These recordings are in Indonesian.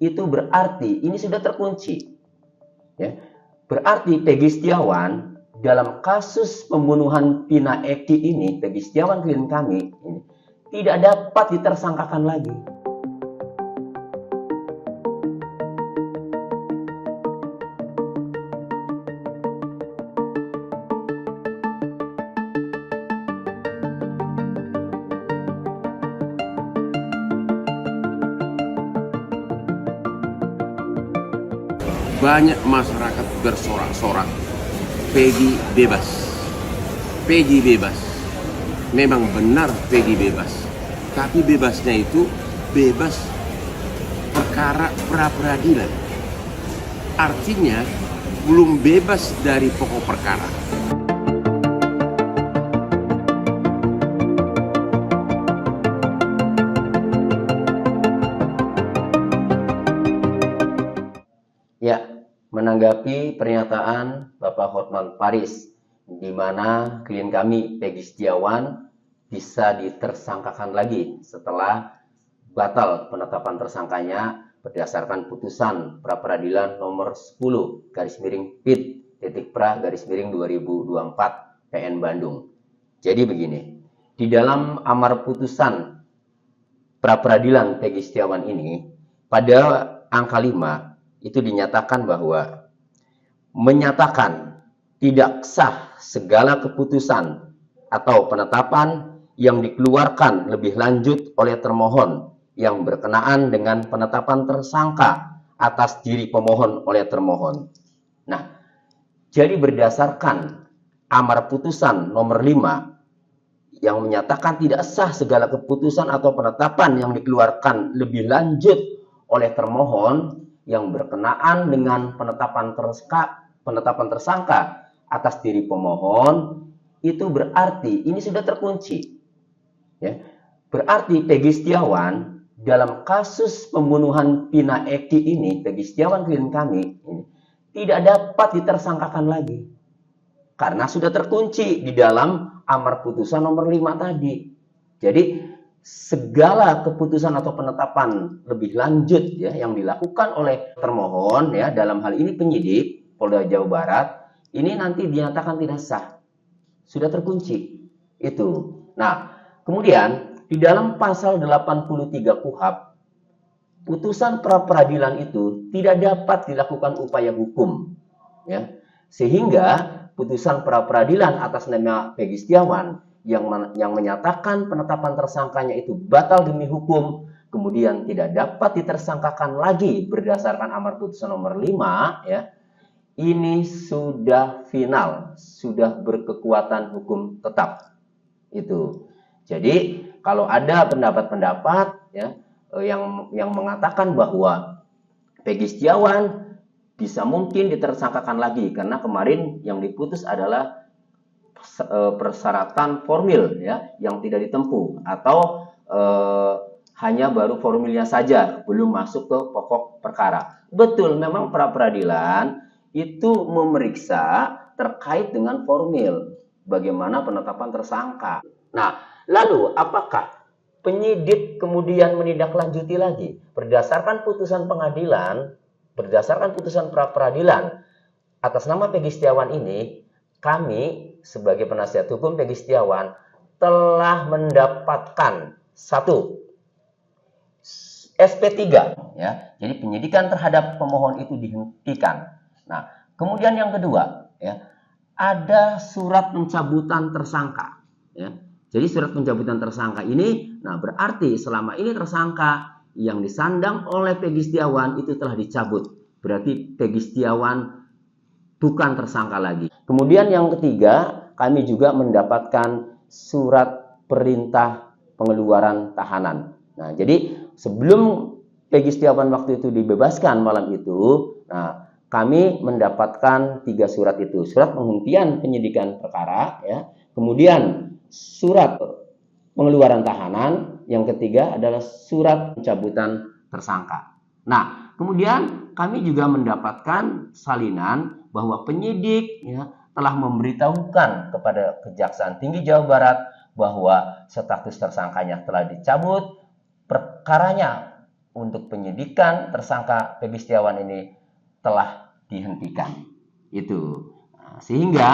itu berarti ini sudah terkunci. Ya. Berarti Peggy Setiawan dalam kasus pembunuhan Vina Eki ini, Peggy Setiawan klien kami ini, tidak dapat ditersangkakan lagi. Banyak masyarakat bersorak-sorak, Peggy bebas, Peggy bebas. Memang benar Peggy bebas, tapi bebasnya itu bebas perkara pra-peradilan. Artinya belum bebas dari pokok perkara. Ya, menanggapi pernyataan Bapak Hotman Paris, di mana klien kami Peggy Setiawan bisa ditersangkakan lagi setelah batal penetapan tersangkanya berdasarkan putusan pra-peradilan nomor 10/PIT.PRA/2024 PN Bandung. Jadi begini, di dalam amar putusan pra-peradilan Peggy Setiawan ini, pada angka 5 itu dinyatakan bahwa menyatakan tidak sah segala keputusan atau penetapan yang dikeluarkan lebih lanjut oleh termohon yang berkenaan dengan penetapan tersangka atas diri pemohon oleh termohon. Nah, jadi berdasarkan amar putusan nomor 5 yang menyatakan tidak sah segala keputusan atau penetapan yang dikeluarkan lebih lanjut oleh termohon yang berkenaan dengan penetapan tersangka atas diri pemohon, itu berarti ini sudah terkunci. Ya. Berarti Peggy Setiawan dalam kasus pembunuhan Vina Eki ini, Peggy Setiawan klien kami ini, tidak dapat ditersangkakan lagi karena sudah terkunci di dalam amar putusan nomor 5 tadi. Jadi segala keputusan atau penetapan lebih lanjut ya yang dilakukan oleh termohon ya dalam hal ini penyidik Polda Jawa Barat ini nanti dinyatakan tidak sah, sudah terkunci itu. Nah, kemudian di dalam pasal 83 KUHP putusan pra-peradilan itu tidak dapat dilakukan upaya hukum ya, sehingga putusan pra-peradilan atas nama Peggy Setiawan yang menyatakan penetapan tersangkanya itu batal demi hukum, kemudian tidak dapat ditersangkakan lagi berdasarkan amar putusan nomor 5 ya. Ini sudah final, sudah berkekuatan hukum tetap. Itu. Jadi, kalau ada pendapat-pendapat ya yang mengatakan bahwa Peggy Setiawan bisa mungkin ditersangkakan lagi karena kemarin yang diputus adalah persyaratan formil ya yang tidak ditempuh atau hanya baru formilnya saja belum masuk ke pokok perkara. Betul, memang pra-peradilan itu memeriksa terkait dengan formil bagaimana penetapan tersangka. Nah, lalu apakah penyidik kemudian menindaklanjuti lagi berdasarkan putusan pengadilan, berdasarkan putusan pra-peradilan atas nama Peggy Setiawan ini? Kami sebagai penasihat hukum Peggy Setiawan telah mendapatkan satu SP3 ya. Jadi penyidikan terhadap pemohon itu dihentikan. Nah, kemudian yang kedua ya, ada surat pencabutan tersangka ya. Jadi surat pencabutan tersangka ini nah berarti selama ini tersangka yang disandang oleh Peggy Setiawan itu telah dicabut. Berarti Peggy Setiawan bukan tersangka lagi. Kemudian yang ketiga, kami juga mendapatkan surat perintah pengeluaran tahanan. Nah, jadi sebelum Peggy Setiawan waktu itu dibebaskan malam itu, nah kami mendapatkan 3 surat itu. Surat penghentian penyidikan perkara, ya. Kemudian surat pengeluaran tahanan. Yang ketiga adalah surat pencabutan tersangka. Nah, kemudian kami juga mendapatkan salinan bahwa penyidik ya, telah memberitahukan kepada Kejaksaan Tinggi Jawa Barat bahwa status tersangkanya telah dicabut, perkaranya untuk penyidikan tersangka Pegi Setiawan ini telah dihentikan. Itu. Nah, sehingga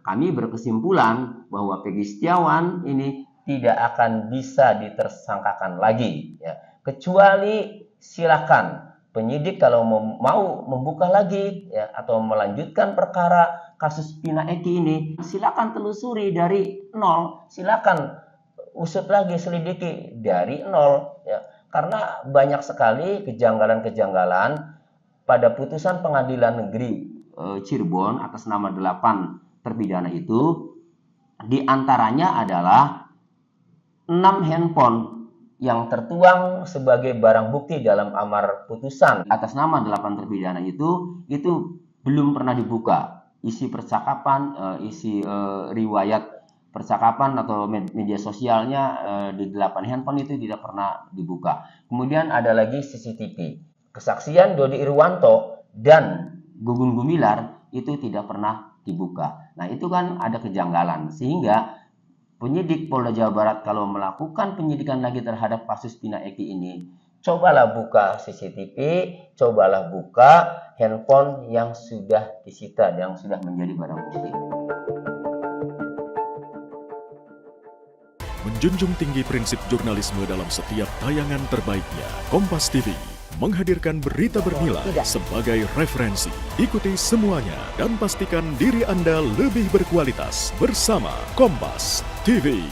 kami berkesimpulan bahwa Pegi Setiawan ini tidak akan bisa ditersangkakan lagi, ya. Kecuali silakan penyidik kalau mau membuka lagi, ya, atau melanjutkan perkara kasus Pina Eki ini, silakan telusuri dari nol, silakan usut lagi, selidiki dari nol, ya. Karena banyak sekali kejanggalan-kejanggalan pada putusan Pengadilan Negeri Cirebon atas nama 8 terpidana itu, diantaranya adalah 6 handphone yang tertuang sebagai barang bukti dalam amar putusan atas nama 8 terpidana itu belum pernah dibuka. Isi percakapan, riwayat percakapan atau media sosialnya di 8 handphone itu tidak pernah dibuka. Kemudian ada lagi CCTV. Kesaksian Dodi Irwanto dan Gugun Gumilar itu tidak pernah dibuka. Nah, itu kan ada kejanggalan, sehingga penyidik Polda Jawa Barat kalau melakukan penyidikan lagi terhadap kasus Pina Eki ini, cobalah buka CCTV, cobalah buka handphone yang sudah disita, yang sudah menjadi barang bukti. Menjunjung tinggi prinsip jurnalisme dalam setiap tayangan terbaiknya, Kompas TV menghadirkan berita bernilai sebagai referensi. Ikuti semuanya dan pastikan diri Anda lebih berkualitas bersama Kompas TV.